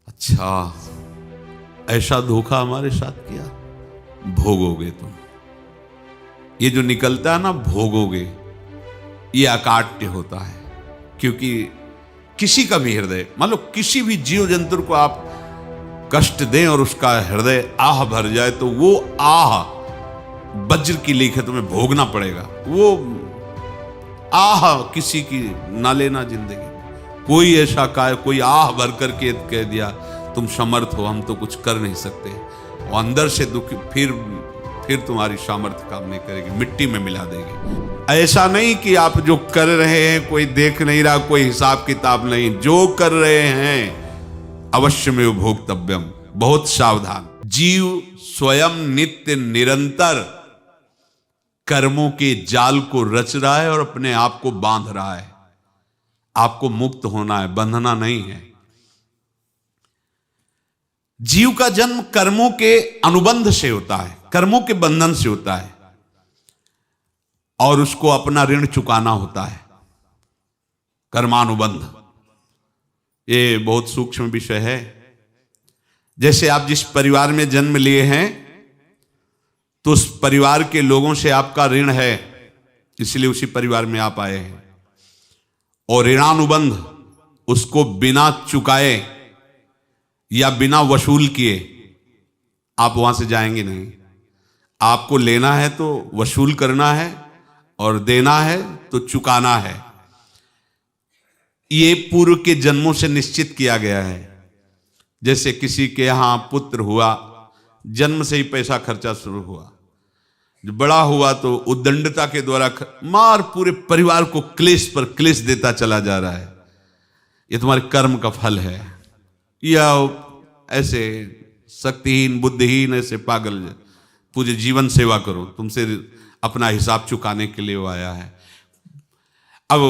अच्छा, ऐसा धोखा हमारे साथ किया, भोगोगे तुम। ये जो निकलता है ना, भोगोगे, ये अकाट्य होता है। क्योंकि किसी का भी हृदय, मान लो किसी भी जीव जंतु को आप कष्ट दें और उसका हृदय आह भर जाए, तो वो आह वज्र की लीक है, तुम्हें भोगना पड़ेगा। वो आह किसी की ना लेना जिंदगी। कोई ऐसा कोई आह भर करके कह दिया तुम समर्थ हो, हम तो कुछ कर नहीं सकते, और अंदर से दुखी, फिर तुम्हारी सामर्थ्य काम नहीं करेगी, मिट्टी में मिला देगी। ऐसा नहीं कि आप जो कर रहे हैं कोई देख नहीं रहा, कोई हिसाब किताब नहीं, जो कर रहे हैं अवश्य में भोक्तव्यम। बहुत सावधान। जीव स्वयं नित्य निरंतर कर्मों के जाल को रच रहा है और अपने आप को बांध रहा है। आपको मुक्त होना है, बंधना नहीं है। जीव का जन्म कर्मों के अनुबंध से होता है, कर्मों के बंधन से होता है, और उसको अपना ऋण चुकाना होता है। कर्मानुबंध ये बहुत सूक्ष्म विषय है। जैसे आप जिस परिवार में जन्म लिए हैं, तो उस परिवार के लोगों से आपका ऋण है, इसलिए उसी परिवार में आप आए हैं। और ऋणानुबंध, उसको बिना चुकाए या बिना वसूल किए आप वहां से जाएंगे नहीं। आपको लेना है तो वसूल करना है, और देना है तो चुकाना है। ये पूर्व के जन्मों से निश्चित किया गया है। जैसे किसी के यहां पुत्र हुआ, जन्म से ही पैसा खर्चा शुरू हुआ, जो बड़ा हुआ तो उद्दंडता के द्वारा मार पूरे परिवार को क्लेश पर क्लेश देता चला जा रहा है। ये तुम्हारे कर्म का फल है। या ऐसे शक्तिहीन बुद्धिहीन ऐसे पागल पूरे जीवन सेवा करो, तुमसे अपना हिसाब चुकाने के लिए वो आया है। अब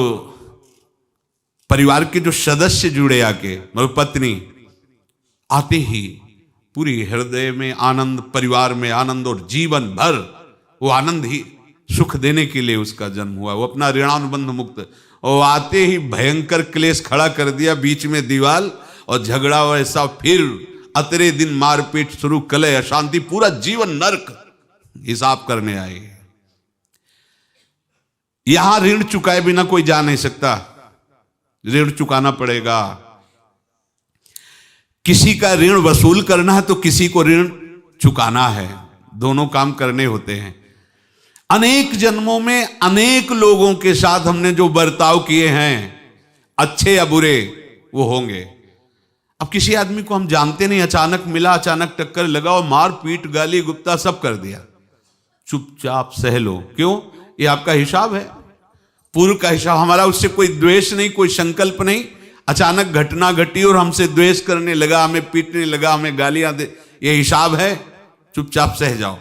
परिवार के जो सदस्य जुड़े आके, मतलब पत्नी आते ही पूरी हृदय में आनंद, परिवार में आनंद, और जीवन भर वो आनंद ही सुख देने के लिए उसका जन्म हुआ। वो अपना ऋणानुबंध मुक्त, और आते ही भयंकर क्लेश खड़ा कर दिया, बीच में दीवाल और झगड़ा वैसा, फिर अतरे दिन मारपीट शुरू, कलह अशांति, पूरा जीवन नरक हिसाब करने आए। यहां ऋण चुकाए बिना कोई जा नहीं सकता, ऋण चुकाना पड़ेगा। किसी का ऋण वसूल करना है तो किसी को ऋण चुकाना है, दोनों काम करने होते हैं। अनेक जन्मों में अनेक लोगों के साथ हमने जो बर्ताव किए हैं, अच्छे या बुरे, वो होंगे। अब किसी आदमी को हम जानते नहीं, अचानक मिला, अचानक टक्कर लगा और मार पीट गाली गुप्ता सब कर दिया, चुपचाप सह लो। क्यों? ये आपका हिसाब है, पूर्व का हिसाब। हमारा उससे कोई द्वेष नहीं, कोई संकल्प नहीं। अचानक घटना घटी और हमसे द्वेष करने लगा, हमें पीटने लगा, हमें गालियां दे, ये हिसाब है, चुपचाप सह जाओ।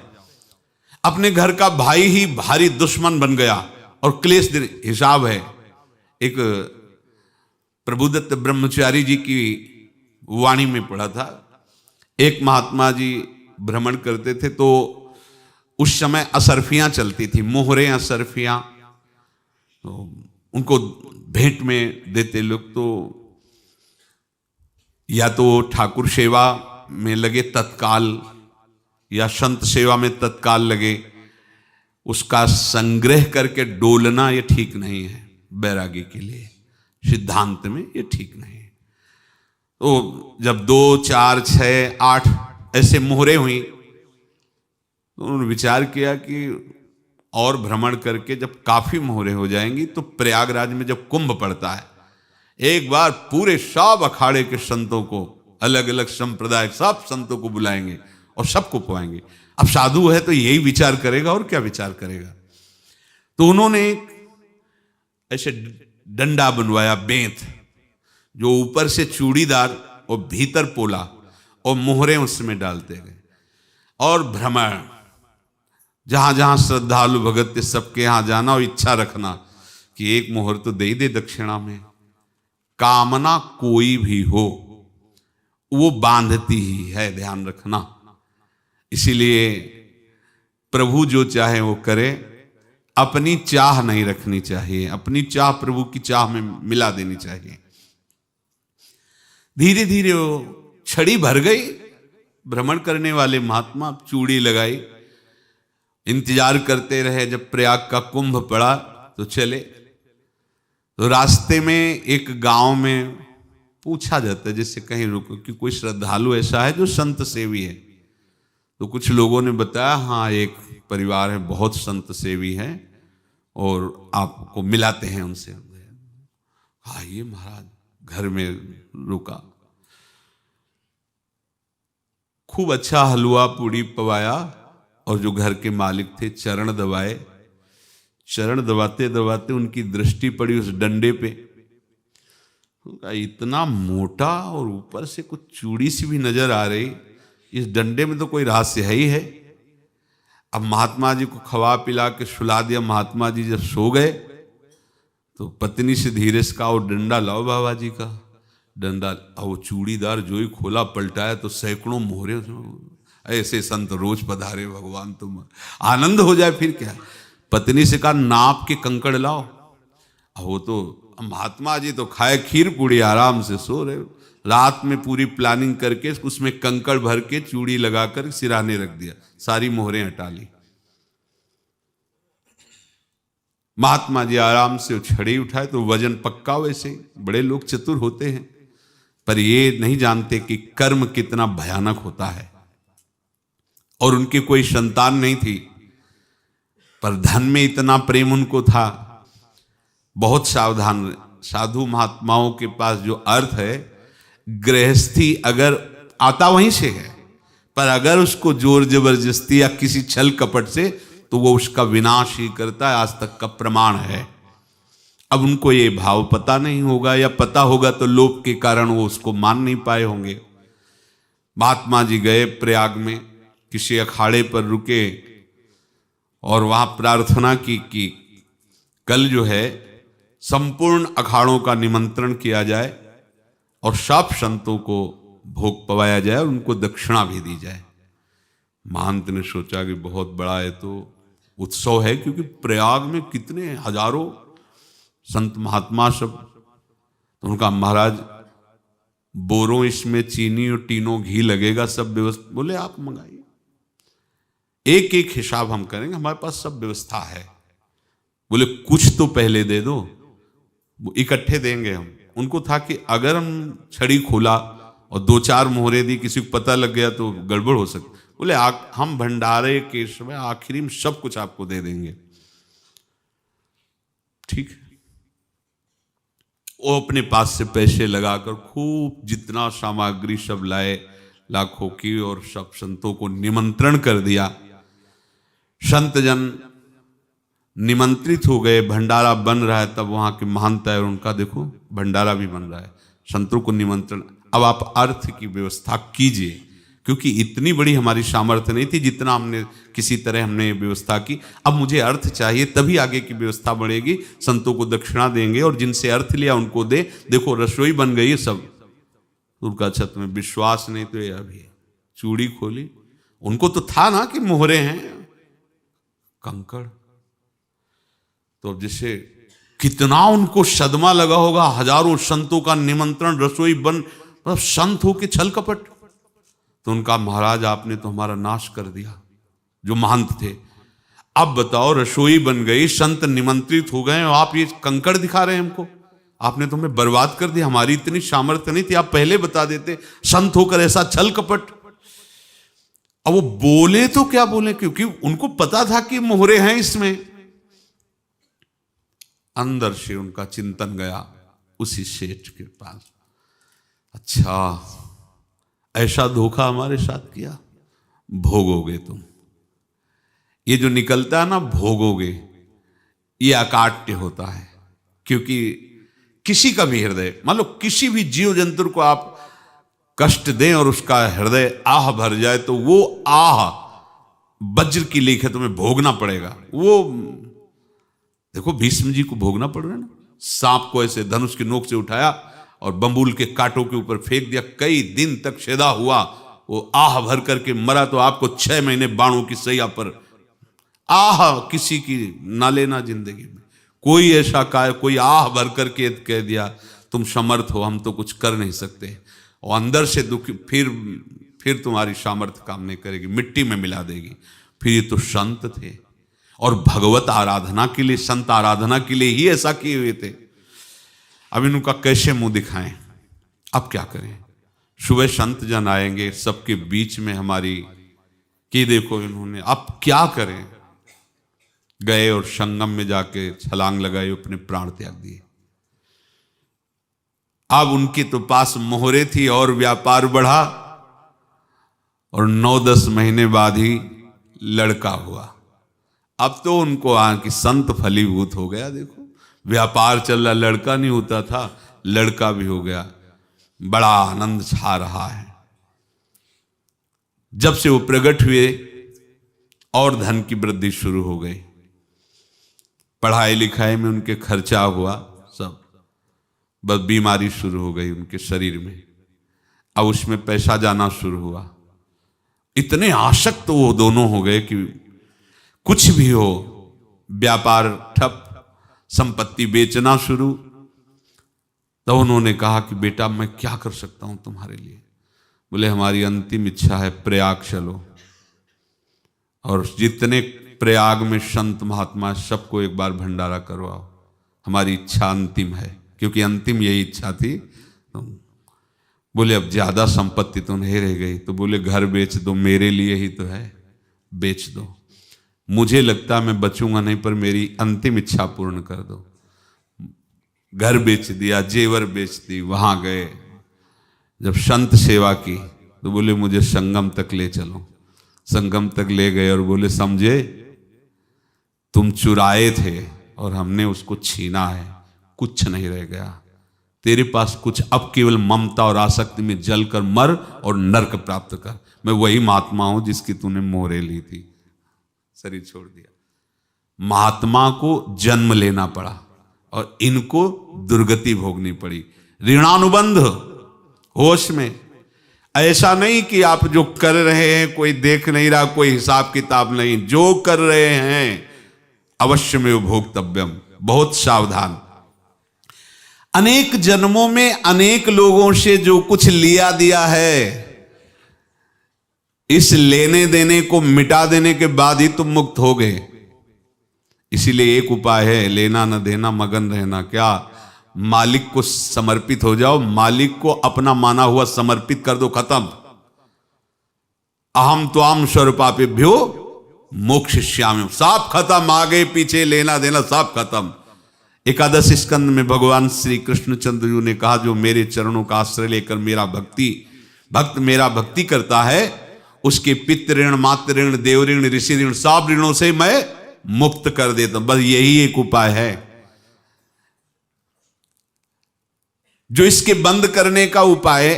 अपने घर का भाई ही भारी दुश्मन बन गया और क्लेश दे, हिसाब है। एक प्रभुदत्त ब्रह्मचारी जी की वाणी में पढ़ा था, एक महात्मा जी भ्रमण करते थे, तो उस समय असरफियां चलती थी, मोहरे असरफियां, तो उनको भेंट में देते लोग। तो या तो ठाकुर सेवा में लगे तत्काल, या संत सेवा में तत्काल लगे, उसका संग्रह करके डोलना ये ठीक नहीं है। बैरागी के लिए सिद्धांत में ये ठीक नहीं है। तो जब 2, 4, 6, 8 ऐसे मोहरे हुई, तो उन्होंने विचार किया कि और भ्रमण करके जब काफी मोहरे हो जाएंगी, तो प्रयागराज में जब कुंभ पड़ता है, एक बार पूरे सब अखाड़े के संतों को, अलग अलग संप्रदाय सब संतों को बुलाएंगे और सबको पवाएंगे। अब साधु है तो यही विचार करेगा, और क्या विचार करेगा। तो उन्होंने ऐसे डंडा बनवाया, बेंत, जो ऊपर से चूड़ीदार और भीतर पोला, और मोहरे उसमें डालते गए। और भ्रमण, जहां जहां श्रद्धालु भगत थे सबके यहां जाना और इच्छा रखना कि एक मोहर तो दे दे दक्षिणा में। कामना कोई भी हो वो बांधती ही है, ध्यान रखना। इसीलिए प्रभु जो चाहे वो करे, अपनी चाह नहीं रखनी चाहिए, अपनी चाह प्रभु की चाह में मिला देनी चाहिए। धीरे धीरे वो छड़ी भर गई। भ्रमण करने वाले महात्मा चूड़ी लगाई, इंतजार करते रहे। जब प्रयाग का कुंभ पड़ा तो चले। तो रास्ते में एक गांव में पूछा जाता है, जैसे कहीं रुको कि कोई श्रद्धालु ऐसा है जो संत सेवी है। तो कुछ लोगों ने बताया, हाँ एक परिवार है बहुत संत सेवी है और आपको मिलाते हैं उनसे। आइए महाराज, घर में रुका, खूब अच्छा हलवा पूड़ी पवाया और जो घर के मालिक थे चरण दबाए। चरण दबाते दबाते उनकी दृष्टि पड़ी उस डंडे पे। इतना मोटा और ऊपर से कुछ चूड़ी सी भी नजर आ रही, इस डंडे में तो कोई रहस्य है ही है। अब महात्मा जी को खवा पिला के सुला दिया। महात्मा जी जब सो गए तो पत्नी से धीरे से कहा, वो डंडा लाओ बाबा जी का। डंडा, वो चूड़ीदार जो ही खोला पलटाया तो सैकड़ों मोहरे। ऐसे संत रोज पधारे भगवान, तुम आनंद हो जाए फिर क्या। पत्नी से कहा, नाप के कंकड़ लाओ। वो तो महात्मा जी तो खाए खीर पूड़ी, आराम से सो रहे। रात में पूरी प्लानिंग करके उसमें कंकड़ भर के चूड़ी लगाकर सिराने रख दिया, सारी मोहरें हटा ली। महात्मा जी आराम से छड़ी उठाए तो वजन पक्का। वैसे बड़े लोग चतुर होते हैं, पर ये नहीं जानते कि कर्म कितना भयानक होता है। और उनकी कोई संतान नहीं थी, पर धन में इतना प्रेम उनको था। बहुत सावधान। साधु महात्माओं के पास जो अर्थ है, गृहस्थी अगर आता वहीं से है, पर अगर उसको जोर जबरदस्ती या किसी छल कपट से, तो वो उसका विनाश ही करता है। आज तक का प्रमाण है। अब उनको ये भाव पता नहीं होगा, या पता होगा तो लोभ के कारण वो उसको मान नहीं पाए होंगे। महात्मा जी गए प्रयाग में, किसी अखाड़े पर रुके और वहां प्रार्थना की कि कल जो है संपूर्ण अखाड़ों का निमंत्रण किया जाए और सब संतों को भोग पवाया जाए और उनको दक्षिणा भी दी जाए। महंत ने सोचा कि बहुत बड़ा है तो उत्सव है, क्योंकि प्रयाग में कितने हजारों संत महात्मा सब। तो उनका महाराज बोरों इसमें चीनी और टीनों घी लगेगा, सब व्यवस्था। बोले आप मंगाइए, एक एक हिसाब हम करेंगे, हमारे पास सब व्यवस्था है। बोले कुछ तो पहले दे दो, वो इकट्ठे देंगे हम। उनको था कि अगर हम छड़ी खोला और दो चार मोहरे दी, किसी को पता लग गया तो गड़बड़ हो सकती। बोले हम भंडारे के समय आखिरी में सब कुछ आपको दे देंगे। ठीक है। वो अपने पास से पैसे लगाकर खूब जितना सामग्री सब लाए, लाखों की, और सब संतों को निमंत्रण कर दिया। संत जन निमंत्रित हो गए, भंडारा बन रहा है। तब वहां के महंत है और उनका देखो भंडारा भी बन रहा है, संतों को निमंत्रण। अब आप अर्थ की व्यवस्था कीजिए, क्योंकि इतनी बड़ी हमारी सामर्थ्य नहीं थी जितना हमने किसी तरह हमने व्यवस्था की। अब मुझे अर्थ चाहिए, तभी आगे की व्यवस्था बढ़ेगी। संतों को दक्षिणा देंगे और जिनसे अर्थ लिया उनको दे। देखो रसोई बन गई है सब। उनका छत में विश्वास नहीं तो ये अभी चूड़ी खोली। उनको तो था ना कि मोहरे हैं, कंकड़। तो अब जैसे कितना उनको सदमा लगा होगा। हजारों संतों का निमंत्रण, रसोई बन, मतलब संत हो के छल कपट। तो उनका महाराज आपने तो हमारा नाश कर दिया, जो महंत थे। अब बताओ रसोई बन गई, संत निमंत्रित हो गए और आप ये कंकड़ दिखा रहे हैं हमको। आपने तो हमें बर्बाद कर दिया। हमारी इतनी सामर्थ्य नहीं थी, आप पहले बता देते। संत होकर ऐसा छल कपट। अब वो बोले तो क्या बोले, क्योंकि उनको पता था कि मोहरे हैं इसमें। अंदर से उनका चिंतन गया उसी सेठ के पास, अच्छा ऐसा धोखा हमारे साथ किया, भोगोगे तुम। ये जो निकलता है ना भोगोगे, ये अकाट्य होता है। क्योंकि किसी का भी हृदय, मान लो किसी भी जीव जंतु को आप कष्ट दें और उसका हृदय आह भर जाए, तो वो आह वज्र की लेख है, तुम्हें भोगना पड़ेगा। वो देखो भीष्म जी को भोगना पड़ रहा है ना। सांप को ऐसे धनुष की नोक से उठाया और बंबूल के कांटों के ऊपर फेंक दिया, कई दिन तक शेदा हुआ, वो आह भर करके मरा। तो आपको 6 महीने बाणों की सैया पर आह किसी की ना लेना जिंदगी में। कोई ऐसा कोई आह भर करके कह दिया तुम समर्थ हो, हम तो कुछ कर नहीं सकते। और अंदर से दुखी, फिर तुम्हारी सामर्थ्य काम नहीं करेगी, मिट्टी में मिला देगी। फिर ये तो संत थे और भगवत आराधना के लिए, संत आराधना के लिए ही ऐसा किए हुए थे। अब इनका कैसे मुंह दिखाएं, अब क्या करें। सुबह संत जन आएंगे, सबके बीच में हमारी कि देखो इन्होंने, अब क्या करें। गए और संगम में जाके छलांग लगाई, अपने प्राण त्याग दिए। अब उनके तो पास मोहरे थी और व्यापार बढ़ा, और 9-10 महीने बाद ही लड़का हुआ। अब तो उनको कि संत फलीभूत हो गया। देखो व्यापार चल रहा, लड़का नहीं होता था, लड़का भी हो गया। बड़ा आनंद छा रहा है। जब से वो प्रकट हुए और धन की वृद्धि शुरू हो गई, पढ़ाई लिखाई में उनके खर्चा हुआ सब, बस बीमारी शुरू हो गई उनके शरीर में। अब उसमें पैसा जाना शुरू हुआ। इतने आसक्त तो वो दोनों हो गए कि कुछ भी हो, व्यापार ठप, संपत्ति बेचना शुरू। तो उन्होंने कहा कि बेटा मैं क्या कर सकता हूं तुम्हारे लिए। बोले हमारी अंतिम इच्छा है प्रयाग चलो, और जितने प्रयाग में संत महात्मा सबको एक बार भंडारा करवाओ, हमारी इच्छा अंतिम है। क्योंकि अंतिम यही इच्छा थी। तो बोले अब ज्यादा संपत्ति तो नहीं रह गई। तो बोले घर बेच दो, मेरे लिए ही तो है, बेच दो। मुझे लगता मैं बचूंगा नहीं, पर मेरी अंतिम इच्छा पूर्ण कर दो। घर बेच दिया, जेवर बेच दी। वहां गए, जब संत सेवा की तो बोले मुझे संगम तक ले चलो। संगम तक ले गए और बोले समझे तुम चुराए थे और हमने उसको छीना है, कुछ नहीं रह गया तेरे पास कुछ, अब केवल ममता और आसक्ति में जलकर मर और नरक प्राप्त कर। मैं वही महात्मा हूं जिसकी तूने मोहरे ली थी, शरीर छोड़ दिया। महात्मा को जन्म लेना पड़ा और इनको दुर्गति भोगनी पड़ी। ऋणानुबंध होश में, ऐसा नहीं कि आप जो कर रहे हैं कोई देख नहीं रहा, कोई हिसाब किताब नहीं, जो कर रहे हैं अवश्य में भोक्तव्यम। बहुत सावधान। अनेक जन्मों में अनेक लोगों से जो कुछ लिया दिया है, इस लेने देने को मिटा देने के बाद ही तुम मुक्त हो गए। इसीलिए एक उपाय है, लेना न देना मगन रहना। क्या? मालिक को समर्पित हो जाओ, मालिक को अपना माना हुआ समर्पित कर दो, खत्म। अहम त्वाम स्वरूपापेभ्यो मोक्षयिष्यामि, सब खत्म। आगे पीछे लेना देना सब खत्म। एकादश स्कंद में भगवान श्री कृष्णचंद्र जी ने कहा जो मेरे चरणों का आश्रय लेकर भक्त मेरा भक्ति करता है, उसके पितृ ऋण, मातृ ऋण, देव ऋण, ऋषि ऋण, सब ऋणों से मैं मुक्त कर देता हूं। बस यही एक उपाय है जो इसके बंद करने का उपाय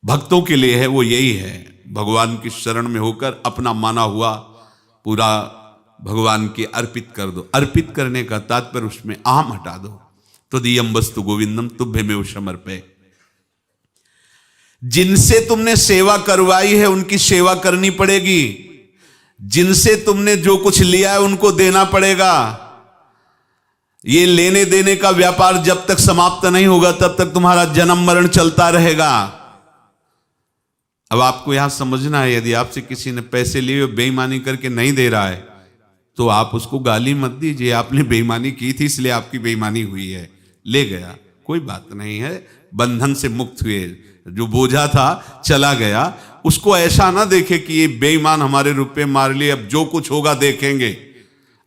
भक्तों के लिए है। वो यही है, भगवान की शरण में होकर अपना माना हुआ पूरा भगवान के अर्पित कर दो। अर्पित करने का तात्पर्य उसमें अहम हटा दो। तो दियम वस्तु गोविंदम तुभ्यमेव समर्पये। जिनसे तुमने सेवा करवाई है उनकी सेवा करनी पड़ेगी। जिनसे तुमने जो कुछ लिया है उनको देना पड़ेगा। ये लेने देने का व्यापार जब तक समाप्त नहीं होगा तब तक तुम्हारा जन्म मरण चलता रहेगा। अब आपको यहां समझना है, यदि आपसे किसी ने पैसे लिए बेईमानी करके नहीं दे रहा है तो आप उसको गाली मत दीजिए। आपने बेईमानी की थी इसलिए आपकी बेईमानी हुई है, ले गया, कोई बात नहीं है, बंधन से मुक्त हुए। जो बोझा था चला गया। उसको ऐसा ना देखे कि ये बेईमान हमारे रुपए मार लिए, अब जो कुछ होगा देखेंगे।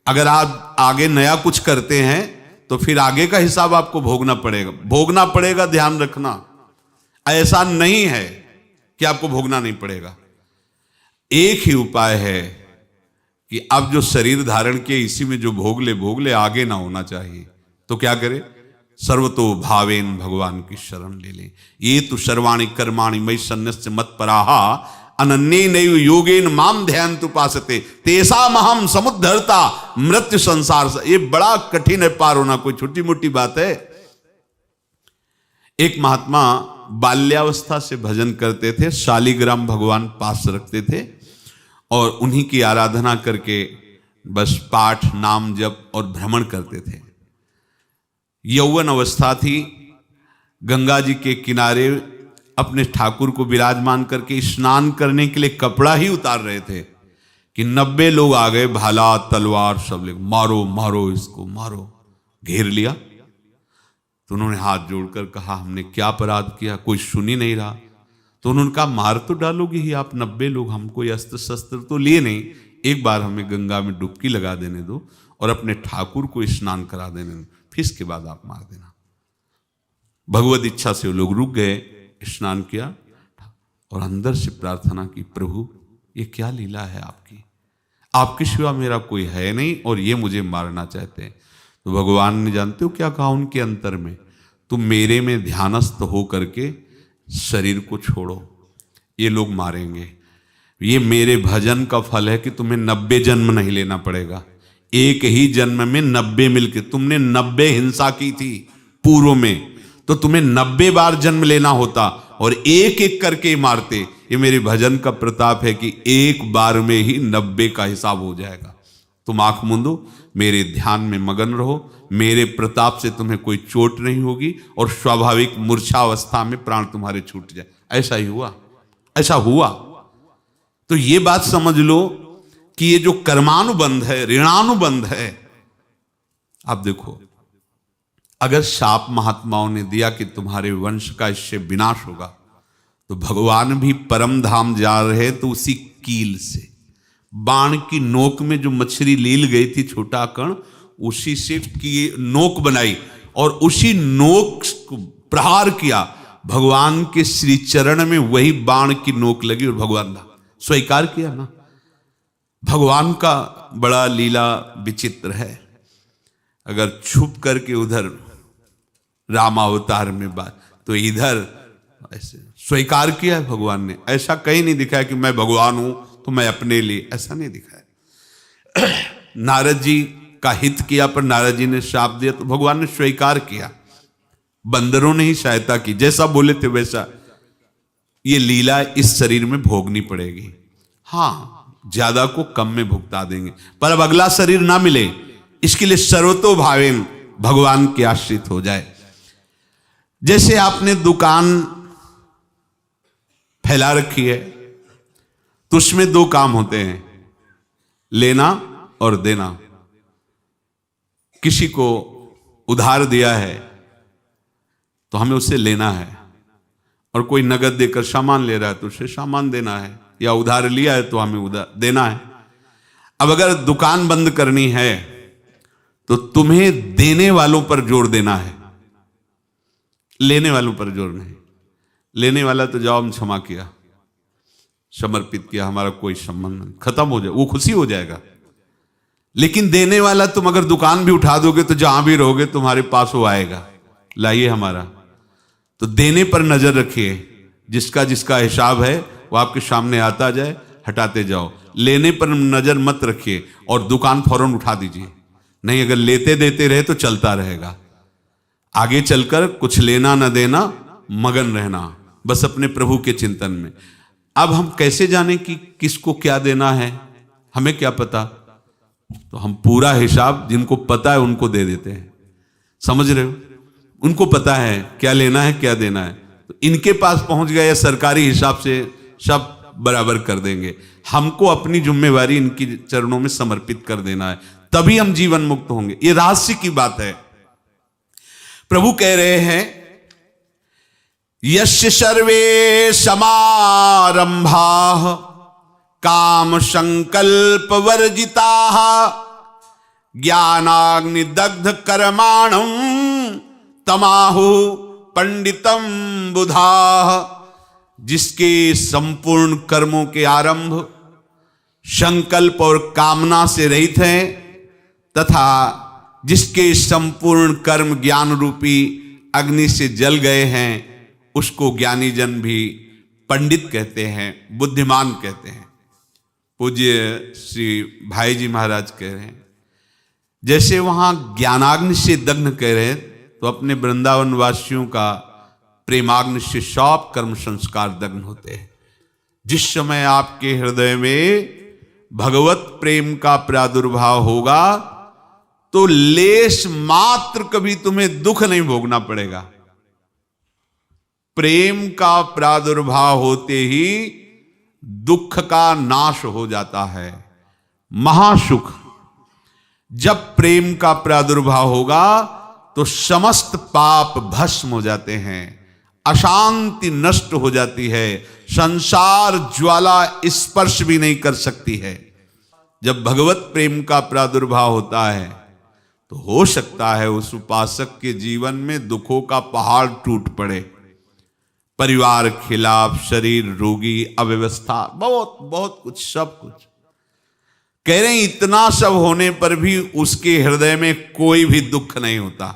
अगर आप आगे नया कुछ करते हैं तो फिर आगे का हिसाब आपको भोगना पड़ेगा, ध्यान रखना। ऐसा नहीं है कि आपको भोगना नहीं पड़ेगा। एक ही उपाय है कि अब जो शरीर धारण किए इसी में जो भोग ले, आगे ना होना चाहिए। तो क्या करे? सर्वतो भावेन भगवान की शरण ले ले। ये तो सर्वाणि कर्माणि मयि सन्न्यस्य मत्पराः अनन्येनैव योगेन माम ध्यायन्तु उपासते तेषामहं समुद्धर्ता मृत्यु संसार से। ये बड़ा कठिन है पार होना, कोई छोटी मोटी बात है। एक महात्मा बाल्यावस्था से भजन करते थे, शालिग्राम भगवान पास रखते थे और उन्हीं की आराधना करके बस पाठ, नाम, जप और भ्रमण करते थे। यौवन अवस्था थी, गंगा जी के किनारे अपने ठाकुर को विराजमान करके स्नान करने के लिए कपड़ा ही उतार रहे थे कि 90 लोग आ गए, भाला तलवार सब ले, मारो मारो इसको मारो, घेर लिया। तो उन्होंने हाथ जोड़कर कहा हमने क्या अपराध किया, कोई सुन ही नहीं रहा। तो उन्होंने कहा मार तो डालोगे ही आप 90 लोग, हम कोई अस्त्र शस्त्र तो लिए नहीं, एक बार हमें गंगा में डुबकी लगा देने दो और अपने ठाकुर को स्नान करा देने दो, फिर इसके बाद आप मार देना। भगवत इच्छा से वो लोग रुक गए, स्नान किया और अंदर से प्रार्थना की, प्रभु ये क्या लीला है आपकी, आपके सिवा मेरा कोई है नहीं और ये मुझे मारना चाहते हैं। तो भगवान ने जानते हो क्या कहा उनके अंतर में, तुम मेरे में ध्यानस्थ हो करके शरीर को छोड़ो, ये लोग मारेंगे, ये मेरे भजन का फल है कि तुम्हें 90 जन्म नहीं लेना पड़ेगा, एक ही जन्म में 90 मिलके, तुमने 90 हिंसा की थी पूर्व में, तो तुम्हें 90 बार जन्म लेना होता और एक एक करके मारते। ये मेरे भजन का प्रताप है कि एक बार में ही 90 का हिसाब हो जाएगा। तुम आंख मूंदो, मेरे ध्यान में मगन रहो, मेरे प्रताप से तुम्हें कोई चोट नहीं होगी और स्वाभाविक मूर्छावस्था में प्राण तुम्हारे छूट जाए। ऐसा ही हुआ, ऐसा हुआ। तो ये बात समझ लो कि ये जो कर्मानुबंध है, ऋणानुबंध है। आप देखो, अगर शाप महात्माओं ने दिया कि तुम्हारे वंश का इससे विनाश होगा, तो भगवान भी परम धाम जा रहे तो उसी कील से, बाण की नोक में जो मछली लील गई थी छोटा कण, उसी से की नोक बनाई और उसी नोक को प्रहार किया, भगवान के श्री चरण में वही बाण की नोक लगी और भगवान ने स्वीकार किया ना। भगवान का बड़ा लीला विचित्र है। अगर छुप करके उधर रामावतार में बात, तो इधर ऐसे स्वीकार किया है भगवान ने। ऐसा कहीं नहीं दिखाया कि मैं भगवान हूं तो मैं अपने लिए, ऐसा नहीं दिखाया। नारद जी का हित किया पर नारद जी ने शाप दिया तो भगवान ने स्वीकार किया। बंदरों ने ही सहायता की, जैसा बोले थे वैसा। ये लीला इस शरीर में भोगनी पड़ेगी। हाँ, ज्यादा को कम में भुगता देंगे, पर अब अगला शरीर ना मिले, इसके लिए सर्वतो भावेन भगवान के आश्रित हो जाए। जैसे आपने दुकान फैला रखी है तो उसमें दो काम होते हैं, लेना और देना। किसी को उधार दिया है तो हमें उससे लेना है, और कोई नगद देकर सामान ले रहा है तो उसे सामान देना है, या उधार लिया है तो हमें उधार देना है। अब अगर दुकान बंद करनी है तो तुम्हें देने वालों पर जोर देना है, लेने वालों पर जोर नहीं। लेने वाला तो जाओ हम क्षमा किया, समर्पित किया, हमारा कोई संबंध नहीं, खत्म हो जाए, वो खुशी हो जाएगा। लेकिन देने वाला तुम अगर दुकान भी उठा दोगे तो जहां भी रहोगे तुम्हारे पास वो आएगा, लाइए हमारा। तो देने पर नजर रखिए, जिसका जिसका हिसाब है वो आपके सामने आता जाए, हटाते जाओ। लेने पर नजर मत रखिए और दुकान फौरन उठा दीजिए, नहीं अगर लेते देते रहे तो चलता रहेगा। आगे चलकर कुछ लेना न देना, मगन रहना बस अपने प्रभु के चिंतन में। अब हम कैसे जाने कि किसको क्या देना है, हमें क्या पता? तो हम पूरा हिसाब जिनको पता है उनको दे देते हैं, समझ रहे हो? उनको पता है क्या लेना है क्या देना है, तो इनके पास पहुंच गए या सरकारी हिसाब से सब बराबर कर देंगे। हमको अपनी जिम्मेवारी इनकी चरणों में समर्पित कर देना है, तभी हम जीवन मुक्त होंगे। ये रहस्य की बात है। प्रभु कह रहे हैं, यस्य सर्वे समारंभाः काम संकल्प वर्जिताः ज्ञानाग्नि दग्ध कर्माणं तमाहु पंडितम बुधाः। जिसके संपूर्ण कर्मों के आरंभ संकल्प और कामना से रहित हैं, तथा जिसके संपूर्ण कर्म ज्ञान रूपी अग्नि से जल गए हैं, उसको ज्ञानी जन भी पंडित कहते हैं, बुद्धिमान कहते हैं। पूज्य श्री भाई जी महाराज कह रहे हैं, जैसे वहां ज्ञानाग्नि से दग्ध कह रहे हैं, तो अपने वृंदावन वासियों का प्रेमाग्नि से सब कर्म संस्कार दग्ध होते हैं। जिस समय आपके हृदय में भगवत प्रेम का प्रादुर्भाव होगा तो लेश मात्र कभी तुम्हें दुख नहीं भोगना पड़ेगा। प्रेम का प्रादुर्भाव होते ही दुख का नाश हो जाता है। महासुख। जब प्रेम का प्रादुर्भाव होगा तो समस्त पाप भस्म हो जाते हैं, अशांति नष्ट हो जाती है, संसार ज्वाला स्पर्श भी नहीं कर सकती है। जब भगवत प्रेम का प्रादुर्भाव होता है तो हो सकता है उस उपासक के जीवन में दुखों का पहाड़ टूट पड़े, परिवार खिलाफ, शरीर रोगी, अव्यवस्था, बहुत बहुत कुछ, सब कुछ। कह रहे हैं इतना सब होने पर भी उसके हृदय में कोई भी दुख नहीं होता।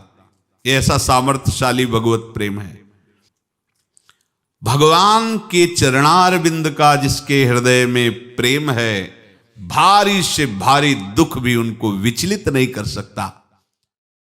ये ऐसा सामर्थ्यशाली भगवत प्रेम है। भगवान के चरणारविंद का जिसके हृदय में प्रेम है, भारी से भारी दुख भी उनको विचलित नहीं कर सकता।